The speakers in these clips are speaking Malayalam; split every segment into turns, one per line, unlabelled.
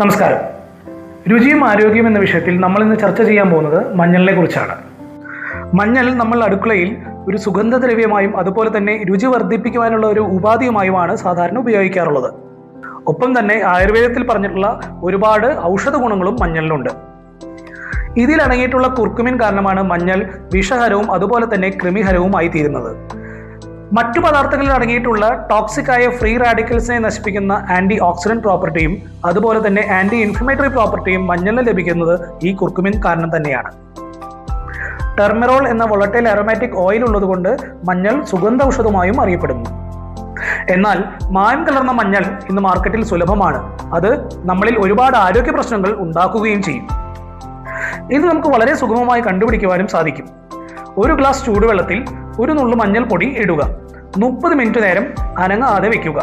നമസ്കാരം. രുചിയും ആരോഗ്യം എന്ന വിഷയത്തിൽ നമ്മൾ ഇന്ന് ചർച്ച ചെയ്യാൻ പോകുന്നത് മഞ്ഞളിനെ കുറിച്ചാണ്. മഞ്ഞൾ നമ്മൾ അടുക്കളയിൽ ഒരു സുഗന്ധദ്രവ്യമായും അതുപോലെ തന്നെ രുചി വർദ്ധിപ്പിക്കുവാനുള്ള ഒരു ഉപാധിയുമായുമാണ് സാധാരണ ഉപയോഗിക്കാറുള്ളത്. ഒപ്പം തന്നെ ആയുർവേദത്തിൽ പറഞ്ഞിട്ടുള്ള ഒരുപാട് ഔഷധ ഗുണങ്ങളും മഞ്ഞളിലുണ്ട്. ഇതിൽ അടങ്ങിയിട്ടുള്ള കുർക്കുമിൻ കാരണമാണ് മഞ്ഞൾ വിഷഹരവും അതുപോലെ തന്നെ കൃമിഹരവുമായി തീരുന്നത്. മറ്റു പദാർത്ഥങ്ങളിൽ അടങ്ങിയിട്ടുള്ള ടോക്സിക് ആയ ഫ്രീ റാഡിക്കൽസിനെ നശിപ്പിക്കുന്ന ആന്റി ഓക്സിഡന്റ് പ്രോപ്പർട്ടിയും അതുപോലെ തന്നെ ആന്റി ഇൻഫ്ലമേറ്ററി പ്രോപ്പർട്ടിയും മഞ്ഞളിന് ലഭിക്കുന്നത് ഈ കുർക്കുമിൻ കാരണം തന്നെയാണ്. ടെർമറോൾ എന്ന വോളറ്റൈൽ അരോമാറ്റിക് ഓയിൽ ഉള്ളതുകൊണ്ട് മഞ്ഞൾ സുഗന്ധ ഔഷധമായും അറിയപ്പെടുന്നു. എന്നാൽ മായം കലർന്ന മഞ്ഞൾ ഇന്ന് മാർക്കറ്റിൽ സുലഭമാണ്. അത് നമ്മളിൽ ഒരുപാട് ആരോഗ്യ പ്രശ്നങ്ങൾ ഉണ്ടാക്കുകയും ചെയ്യും. ഇത് നമുക്ക് വളരെ സുഗമമായി കണ്ടുപിടിക്കുവാനും സാധിക്കും. ഒരു ഗ്ലാസ് ചൂടുവെള്ളത്തിൽ ഒരു നുള്ളു മഞ്ഞൾപ്പൊടി ഇടുക. 30 മിനിറ്റ് നേരം അനങ്ങാതെ വെക്കുക.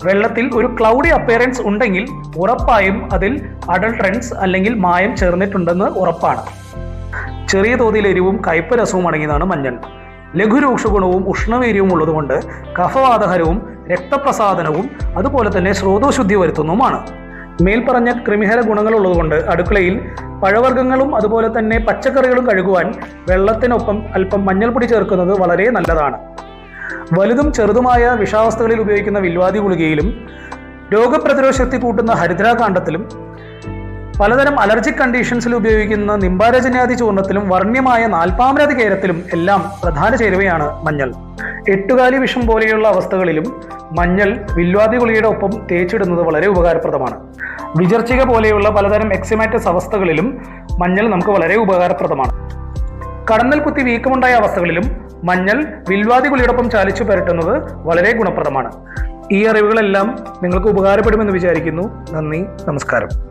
വെള്ളത്തിൽ ഒരു ക്ലൗഡി അപ്പിയറൻസ് ഉണ്ടെങ്കിൽ ഉറപ്പായും അതിൽ അഡൾട്രൻസ് അല്ലെങ്കിൽ മായം ചേർന്നിട്ടുണ്ടെന്ന് ഉറപ്പാണ്. ചെറിയ തോതിൽ എരിവും കയ്പ് രസവും അടങ്ങിയതാണ് മഞ്ഞൾ. ലഘുരൂക്ഷ ഗുണവും ഉഷ്ണവീര്യവും ഉള്ളതുകൊണ്ട് കഫവാതഹരവും രക്തപ്രസാദനവും അതുപോലെ തന്നെ സ്രോതോശുദ്ധി വരുത്തുന്നതുമാണ്. മേൽപ്പറഞ്ഞ ക്രിമിഹര ഗുണങ്ങൾ ഉള്ളതുകൊണ്ട് അടുക്കളയിൽ പഴവർഗ്ഗങ്ങളും അതുപോലെ തന്നെ പച്ചക്കറികളും കഴുകുവാൻ വെള്ളത്തിനൊപ്പം അല്പം മഞ്ഞൾപ്പൊടി ചേർക്കുന്നത് വളരെ നല്ലതാണ്. വലുതും ചെറുതുമായ വിഷാവസ്ഥകളിൽ ഉപയോഗിക്കുന്ന വിൽവാദി ഗുളികയിലും രോഗപ്രതിരോധ ശക്തി കൂട്ടുന്ന ഹരിദ്രാകാണ്ഡത്തിലും പലതരം അലർജിക് കണ്ടീഷൻസിൽ ഉപയോഗിക്കുന്ന നിംബാരജന്യാദി ചൂർണത്തിലും വർണ്യമായ നാൽപ്പാമരാതി കേരത്തിലും എല്ലാം പ്രധാന ചേരുവയാണ് മഞ്ഞൾ. എട്ടുകാലി വിഷം പോലെയുള്ള അവസ്ഥകളിലും മഞ്ഞൾ വിൽവാദി ഗുളികയുടെ ഒപ്പം തേച്ചിടുന്നത് വളരെ ഉപകാരപ്രദമാണ്. വിചർച്ചിക പോലെയുള്ള പലതരം എക്സിമാറ്റസ് അവസ്ഥകളിലും മഞ്ഞൾ നമുക്ക് വളരെ ഉപകാരപ്രദമാണ്. കടന്നൽ കുത്തി വീക്കമുണ്ടായ അവസ്ഥകളിലും മഞ്ഞൾ വിൽവാദി ഗുളിയോടൊപ്പം ചാലിച്ചു പുരട്ടുന്നത് വളരെ ഗുണപ്രദമാണ്. ഈ അറിവുകളെല്ലാം നിങ്ങൾക്ക് ഉപകാരപ്പെടുമെന്ന് വിചാരിക്കുന്നു. നന്ദി, നമസ്കാരം.